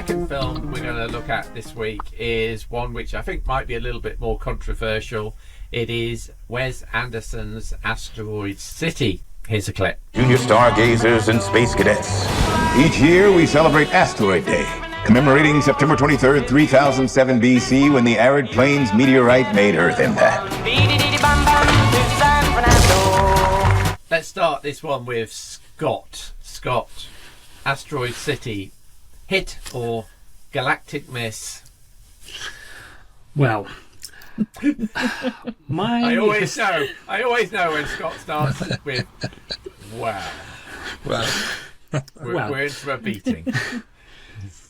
second film we're going to look at this week is one which I think might be a little bit more controversial. It is Wes Anderson's Asteroid City. Here's a clip. Junior stargazers and space cadets. Each year we celebrate Asteroid Day, commemorating September 23rd, 3007 BC, when the arid plains meteorite made Earth impact. Let's start this one with Scott. Scott, Asteroid City, hit or galactic miss? Well, I always know when Scott starts with wow. We're into a beating.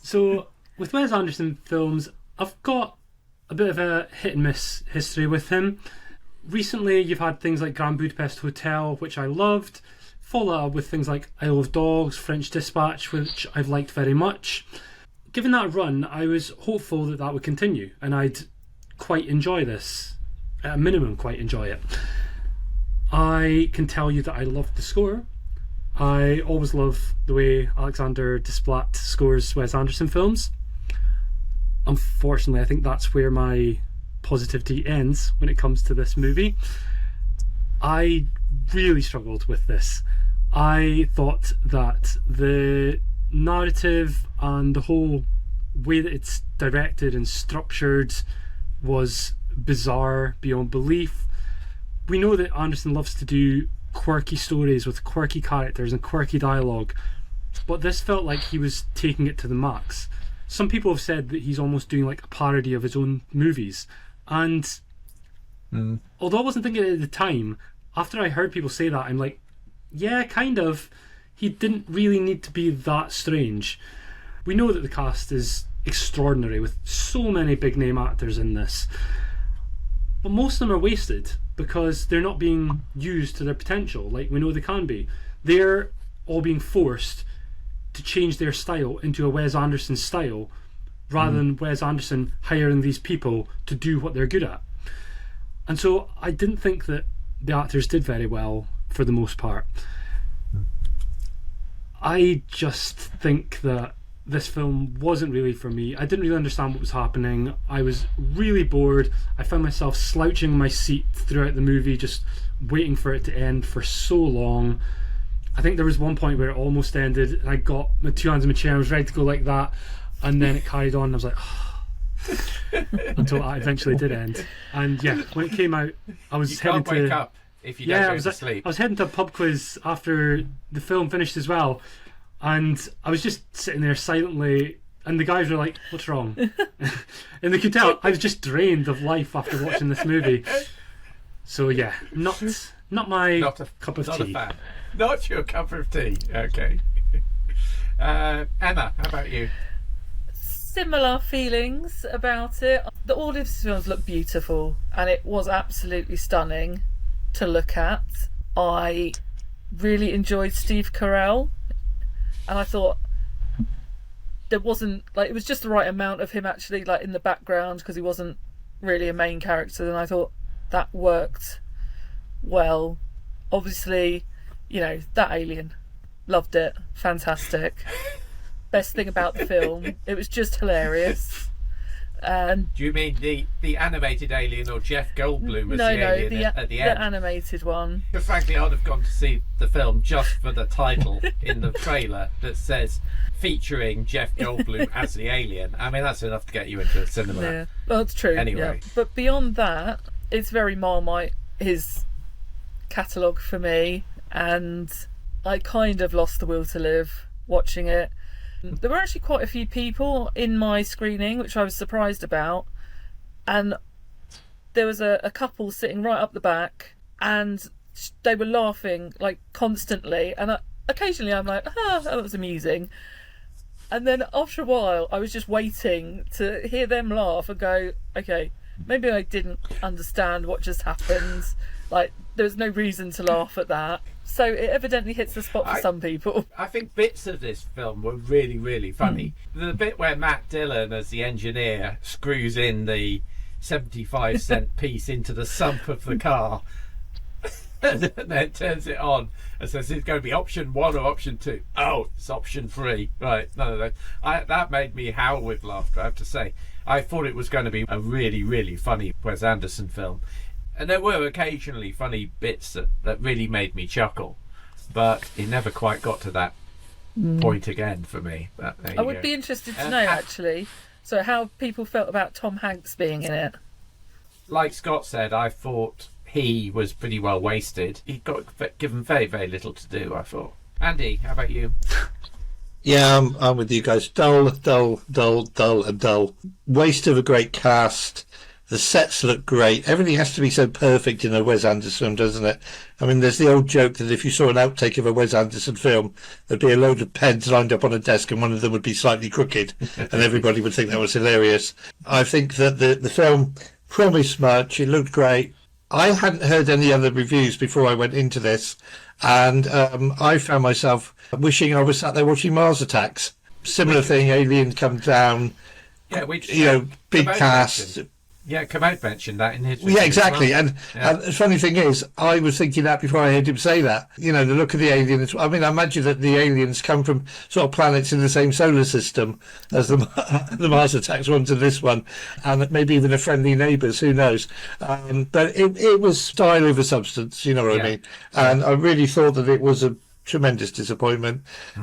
So, with Wes Anderson films, I've got a bit of a hit and miss history with him. Recently, you've had things like Grand Budapest Hotel, which I loved, followed up with things like Isle of Dogs, French Dispatch, which I've liked very much. Given that run, I was hopeful that that would continue, and I'd quite enjoy this. At a minimum, quite enjoy it. I can tell you that I loved the score. I always love the way Alexander Desplat scores Wes Anderson films. Unfortunately, I think that's where my positivity ends when it comes to this movie. I really struggled with this. I thought that the narrative and the whole way that it's directed and structured was bizarre beyond belief. We know that Anderson loves to do quirky stories with quirky characters and quirky dialogue, but this felt like he was taking it to the max. Some people have said that he's almost doing like a parody of his own movies, and although I wasn't thinking it at the time, after I heard people say that, I'm like, yeah, kind of. He didn't really need to be that strange. We know that the cast is extraordinary with so many big name actors in this, but most of them are wasted because they're not being used to their potential like we know they can be. They're all being forced to change their style into a Wes Anderson style rather than Wes Anderson hiring these people to do what they're good at. And so I didn't think that the actors did very well for the most part. I just think that this film wasn't really for me. I didn't really understand what was happening. I was really bored. I found myself slouching in my seat throughout the movie, just waiting for it to end for so long. I think there was one point where it almost ended and I got my two hands in my chair and I was ready to go like that, and then it carried on and I was like, until it eventually did end. And yeah, when it came out, I was heading to... wake up if you don't go to sleep. I was heading to a pub quiz after the film finished as well, and I was just sitting there silently, and the guys were like, what's wrong? And they could tell I was just drained of life after watching this movie. So yeah, not my cup of tea. Not a fan. Not your cup of tea. Okay. Emma, how about you? Similar feelings about it. All of these films look beautiful, and it was absolutely stunning to look at. I really enjoyed Steve Carell, and I thought there wasn't it was just the right amount of him actually in the background, because he wasn't really a main character, and I thought that worked well. Obviously, that alien, loved it, fantastic. Best thing about the film, it was just hilarious. And do you mean the animated alien, or Jeff Goldblum as the alien at the end? The animated one. But frankly, I'd have gone to see the film just for the title in the trailer that says featuring Jeff Goldblum as the alien. I mean, that's enough to get you into the cinema. Yeah, well, it's true. Anyway, but beyond that, it's very Marmite, his catalogue for me, and I kind of lost the will to live watching it. There were actually quite a few people in my screening, which I was surprised about, and there was a couple sitting right up the back, and they were laughing constantly, and occasionally I'm like, that was amusing, and then after a while I was just waiting to hear them laugh and go, okay, maybe I didn't understand what just happened, there's no reason to laugh at that. So it evidently hits the spot for some people. I think bits of this film were really, really funny. The bit where Matt Dillon, as the engineer, screws in the 75-cent piece into the sump of the car. and then turns it on and says it's going to be option 1 or option 2. Oh, it's option 3. Right, none of those. That made me howl with laughter, I have to say. I thought it was going to be a really, really funny Wes Anderson film. And there were occasionally funny bits that really made me chuckle. But it never quite got to that point again for me. But I would be interested to know, actually, so how people felt about Tom Hanks being in it. Like Scott said, I thought he was pretty well wasted. He got given very, very little to do, I thought. Andy, how about you? Yeah, I'm with you guys. Dull, and dull. Waste of a great cast. The sets look great. Everything has to be so perfect in a Wes Anderson film, doesn't it? I mean, there's the old joke that if you saw an outtake of a Wes Anderson film, there'd be a load of pens lined up on a desk and one of them would be slightly crooked and everybody would think that was hilarious. I think that the film promised much. It looked great. I hadn't heard any other reviews before I went into this, and I found myself wishing I was sat there watching Mars Attacks. Similar thing, aliens come down, big cast. Yeah, Konnekt mentioned that in his review. Yeah, exactly. Well. And the funny thing is, I was thinking that before I heard him say that. You know, the look of the aliens. I mean, I imagine that the aliens come from sort of planets in the same solar system as the Mars Attacks one to this one, and maybe even the friendly neighbours. Who knows? But it was style over substance. You know what I mean? And I really thought that it was a tremendous disappointment.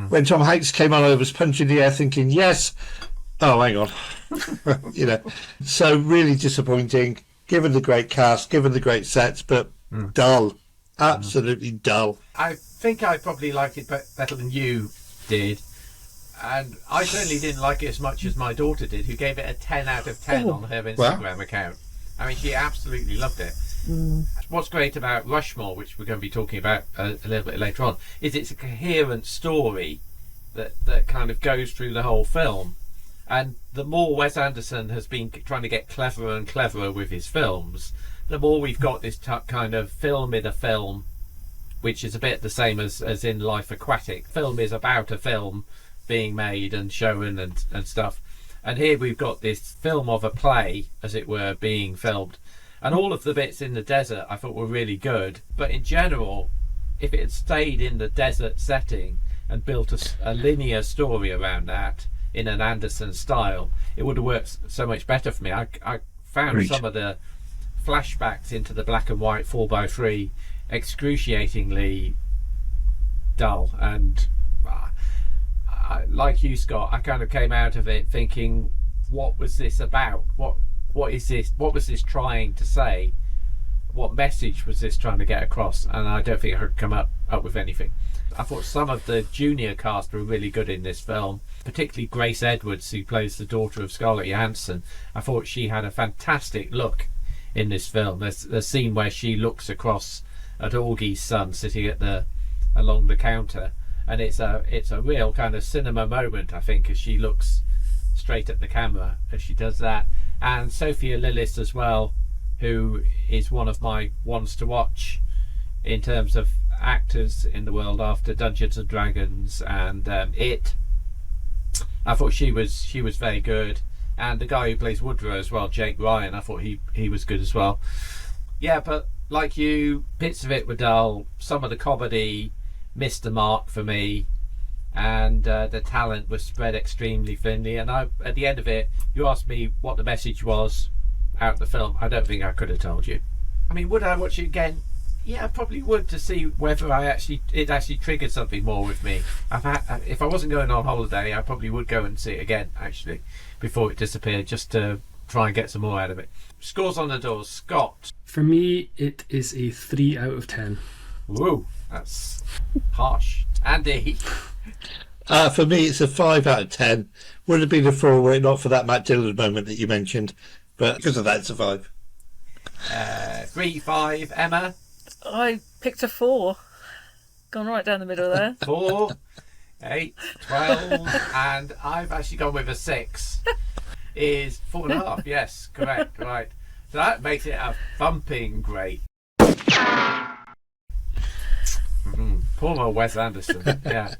When Tom Hanks came on, I was punching the air, thinking, yes. Oh, hang on. So really disappointing, given the great cast, given the great sets, but dull. Absolutely dull. I think I probably liked it better than you did. And I certainly didn't like it as much as my daughter did, who gave it a 10 out of 10 on her Instagram account. I mean, she absolutely loved it. What's great about Rushmore, which we're going to be talking about a little bit later on, is it's a coherent story that kind of goes through the whole film. And the more Wes Anderson has been trying to get cleverer and cleverer with his films, the more we've got this kind of film in a film, which is a bit the same as in Life Aquatic. Film is about a film being made and shown and stuff. And here we've got this film of a play, as it were, being filmed. And all of the bits in the desert I thought were really good. But in general, if it had stayed in the desert setting and built a linear story around that, in an Anderson style, it would have worked so much better for me. I found some of the flashbacks into the black and white 4x3 excruciatingly dull, and like you, Scott, I kind of came out of it thinking, what was this about? What is this? What was this trying to say? What message was this trying to get across? And I don't think I could come up with anything. I thought some of the junior cast were really good in this film, particularly Grace Edwards, who plays the daughter of Scarlett Johansson. I thought she had a fantastic look in this film. There's the scene where she looks across at Augie's son sitting along the counter, and it's a real kind of cinema moment, I think, as she looks straight at the camera as she does that. And Sophia Lillis as well, who is one of my ones to watch in terms of actors in the world after Dungeons and Dragons and It. I thought she was very good, and the guy who plays Woodrow as well, Jake Ryan, I thought he was good as well. Yeah, but like you, bits of it were dull. Some of the comedy missed the mark for me, and the talent was spread extremely thinly. And at the end of it, you asked me what the message was out of the film. I don't think I could have told you. I mean, would I watch it again? Yeah, I probably would, to see whether it actually triggered something more with me. If I wasn't going on holiday, I probably would go and see it again, actually, before it disappeared, just to try and get some more out of it. Scores on the doors. Scott. For me, it is a 3 out of 10. Woo, that's harsh. Andy. For me, it's a 5 out of 10. Would have been a 4 were it not for that Matt Dillon moment that you mentioned, but because of that, it's a 5. 3, 5. Emma. I picked a 4. Gone right down the middle there. 4, 8, 12, and I've actually gone with a 6. Is 4.5. Yes, correct. Right. So that makes it a thumping great. Poor old Wes Anderson. Yeah.